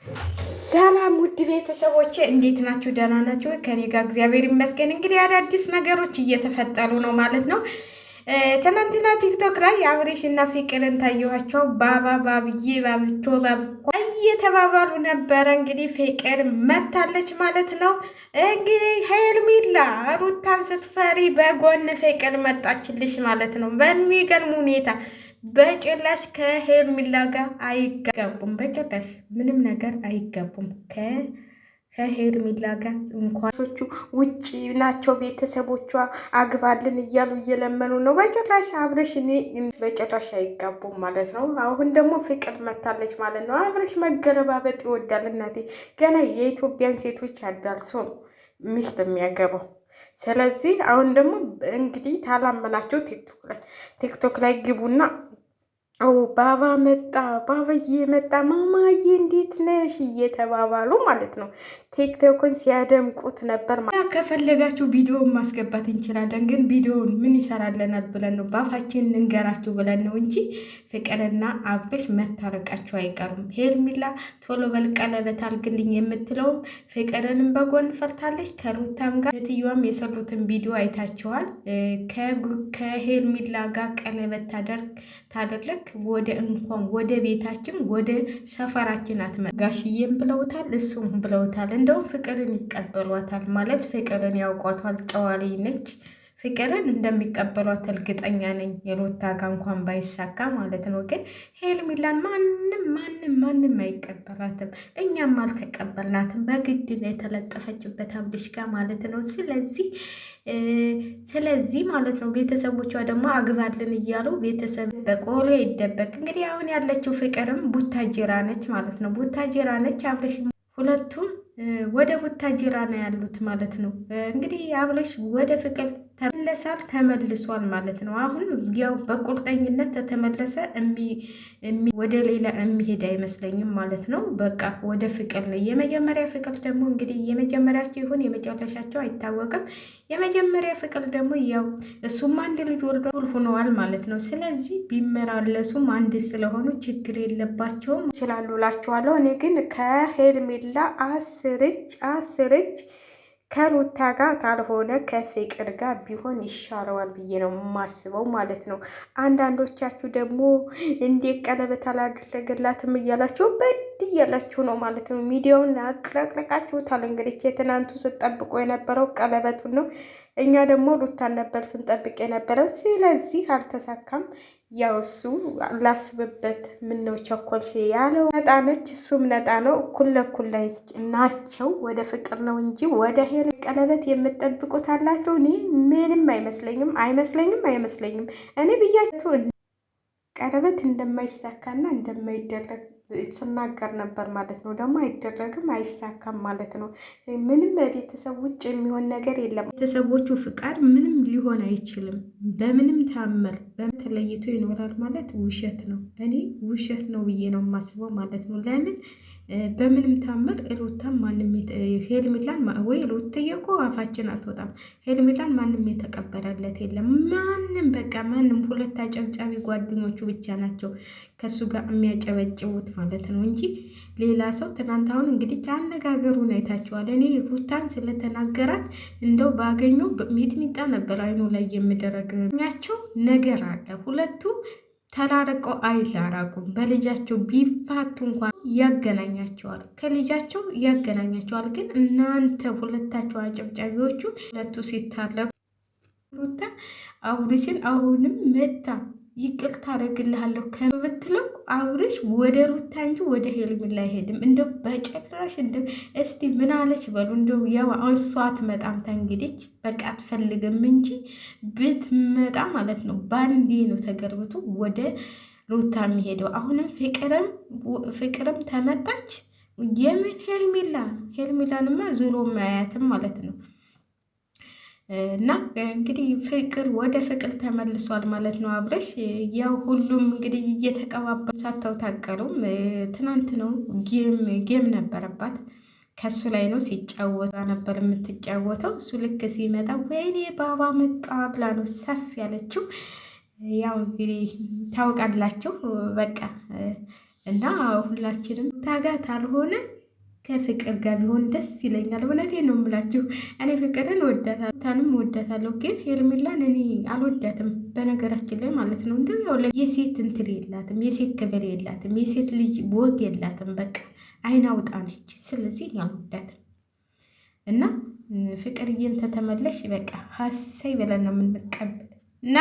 ሰላም ውድ ቤተሰቦቼ እንዴት ናችሁ? ደህና ናችሁ? ከኔ ጋር እግዚአብሔር ይመስገን። እንግዲህ አዳዲስ ነገሮች እየተፈጠሩ ነው ማለት ነው። ትናንትና ቲክቶክ ላይ አብሬሽ እና ፍቅርን ታየኋቸው። ባባ ባብዬ ባብቾ ባብኳ እየተባባሉ ነበረ። እንግዲህ ፍቅር መታለች ማለት ነው። እንግዲህ ሄርሜላ ሩታን ስትፈሪ በጎን ፍቅር መጣችልሽ ማለት ነው። በሚገርም ሁኔታ በጭራሽ ከሄርሜላ ጋር አይጋቡም። በጭራሽ ምንም ነገር አይጋቡም። ከሄርሜላ ጋር እንኳኖቹ ውጭ ናቸው። ቤተሰቦቿ አግባልን እያሉ እየለመኑ ነው። በጭራሽ አብረሽ እኔ በጭራሽ አይጋቡም ማለት ነው። አሁን ደግሞ ፍቅር መታለች ማለት ነው። አብረሽ መገለባበጥ ይወዳል። እናቴ ገና የኢትዮጵያን ሴቶች አዳልሶ ሚስት የሚያገባው። ስለዚህ አሁን ደግሞ እንግዲህ ታላመናቸው ቲክቶክ ላይ ግቡና ባባ መጣ፣ ባባዬ መጣ፣ ማማዬ እንዴት ነሽ እየተባባሉ ማለት ነው። ቲክቶክን ሲያደምቁት ነበር። ከፈለጋችሁ ቪዲዮውን ማስገባት እንችላለን፣ ግን ቪዲዮውን ምን ይሰራልናል ብለን ነው ባፋችን እንንገራችሁ ብለን ነው እንጂ ፍቅርና አብረሽ መታረቃችሁ አይቀሩም። ሄርሜላ ቶሎ በል ቀለበት አድርግልኝ የምትለውም ፍቅርንም በጎን ፈርታለች። ከሩታም ጋር የትየዋም የሰሩትን ቪዲዮ አይታችኋል። ከሄርሜላ ጋር ቀለበት ታደርግ ወደ እንኳን ወደ ቤታችን ወደ ሰፈራችን አትመ ጋሽዬም ብለውታል፣ እሱም ብለውታል። እንደውም ፍቅርን ይቀበሏታል ማለት ፍቅርን ያውቋታል። ጨዋሊ ነች። ፍቅርን እንደሚቀበሏት እርግጠኛ ነኝ። የሩታ ጋር እንኳን ባይሳካ ማለት ነው። ግን ሄርሜላን ማንም አይቀበላትም። እኛም አልተቀበልናትም። በግድ ነው የተለጠፈችበት አብርሽ ጋር ማለት ነው። ስለዚህ ማለት ነው ቤተሰቦቿ ደግሞ አግባልን እያሉ ቤተሰብ በቆሎ ይደበቅ። እንግዲህ አሁን ያለችው ፍቅርም ቡታጅራ ነች ማለት ነው። ቡታጅራ ነች። አብርሽ ሁለቱም ወደ ቡታጅራ ነው ያሉት ማለት ነው። እንግዲህ አብርሽ ወደ ፍቅር ተመልሷል ማለት ነው። አሁን ያው በቁርጠኝነት ተተመለሰ ወደ ሌላ የሚሄድ አይመስለኝም ማለት ነው። በቃ ወደ ፍቅር ነው። የመጀመሪያ ፍቅር ደግሞ እንግዲህ የመጀመሪያቸው ይሁን የመጨረሻቸው አይታወቅም። የመጀመሪያ ፍቅር ደግሞ ያው እሱም አንድ ልጅ ወልዶ ሆነዋል ማለት ነው። ስለዚህ ቢመላለሱም አንድ ስለሆኑ ችግር የለባቸውም ይችላሉ እላቸዋለሁ። እኔ ግን ከሄርሜላ አስር እጅ ከሩታ ጋር ካልሆነ ከፍቅር ጋር ቢሆን ይሻለዋል ብዬ ነው የማስበው ማለት ነው። አንዳንዶቻችሁ ደግሞ እንዴት ቀለበት አላደረገላትም እያላችሁ እያላችሁ ነው ማለት ነው። ሚዲያውን አጥለቅልቃችሁታል። እንግዲህ የትናንቱ ስጠብቁ የነበረው ቀለበቱን ነው። እኛ ደግሞ ሩታን ነበር ስንጠብቅ የነበረው። ስለዚህ አልተሳካም። ያው እሱ ላስብበት፣ ምነው ቸኮልሽ ያለው ነጣ ነች፣ እሱም ነጣ ነው። እኩል ለእኩል ላይ ናቸው። ወደ ፍቅር ነው እንጂ ወደ ሄር ቀለበት የምጠብቁት አላቸው። እኔ ምንም አይመስለኝም። እኔ ብያቸው ቀለበት እንደማይሳካና እንደማይደረግ ስናገር ነበር ማለት ነው። ደግሞ አይደረግም አይሳካም ማለት ነው። ምንም በቤተሰብ ውጭ የሚሆን ነገር የለም። ቤተሰቦቹ ፍቃድ ምንም ሊሆን አይችልም። በምንም ታምር ተለይቶ ይኖራል ማለት ውሸት ነው። እኔ ውሸት ነው ብዬ ነው የማስበው ማለት ነው። ለምን በምንም ታምር ሩታን ሄርሜላን ወይ ሩትዬ እኮ አፋችን አትወጣም። ሄርሜላን ማንም የተቀበለለት የለም። ማንም ሁለት አጨብጫቢ ጓደኞቹ ብቻ ናቸው ከሱ ጋር የሚያጨበጭቡት ማለት ነው እንጂ ሌላ ሰው ትናንት አሁን እንግዲህ አነጋገሩን አይታችኋል። እኔ ሩታን ስለተናገራት እንደው ባገኘው ሚጥሚጣ ነበር አይኑ ላይ የምደረግኛቸው ነገር አለ። ሁለቱ ተራርቀው አይላራቁም። በልጃቸው ቢፋቱ እንኳን ያገናኛቸዋል፣ ከልጃቸው ያገናኛቸዋል። ግን እናንተ ሁለታቸው አጨብጫቢዎቹ ሁለቱ ሲታረቁ ሩታ አብርሽን አሁንም መታ ይቅርታ አደርግልሃለሁ ከምትለው አብርሽ ወደ ሩታ እንጂ ወደ ሄርሜላ አይሄድም። እንደው በጭራሽ እንደው እስቲ ምን አለች በሉ። እንደው ያው እሷ አትመጣም ተንግዲች በቃ አትፈልግም እንጂ ብትመጣ ማለት ነው ባንዴ ነው ተገርብቶ ወደ ሩታ የሚሄደው። አሁንም ፍቅርም ተመጣች። የምን ሄርሜላንማ ዙሮ ማያትም ማለት ነው። እና እንግዲህ ወደ ፍቅር ተመልሷል ማለት ነው። አብርሽ ያው ሁሉም እንግዲህ እየተቀባበሉ ሳተው ታቀሩም። ትናንት ነው ጌም ነበረባት ከሱ ላይ ነው ሲጫወቱ ነበር የምትጫወተው። እሱ ልክ ሲመጣ ወይኔ ባባ መጣ ብላ ነው ሰፍ ያለችው። ያው እንግዲህ ታውቃላችሁ በቃ እና ሁላችንም ታጋት አልሆነ ከፍቅር ጋር ቢሆን ደስ ይለኛል። እውነቴን ነው የምላችሁ። እኔ ፍቅርን ወዳታለሁ፣ ታንም ወዳታለሁ። ግን ሄርሜላን እኔ አልወዳትም በነገራችን ላይ ማለት ነው። እንዲሁ ያው የሴት እንትን የላትም፣ የሴት ክብር የላትም፣ የሴት ልጅ ወግ የላትም። በቃ አይን አውጣ ነች። ስለዚህ እኔ አልወዳትም እና ፍቅርዬም ተተመለሽ በቃ ሀሳይ ብለን ነው የምንቀበል ና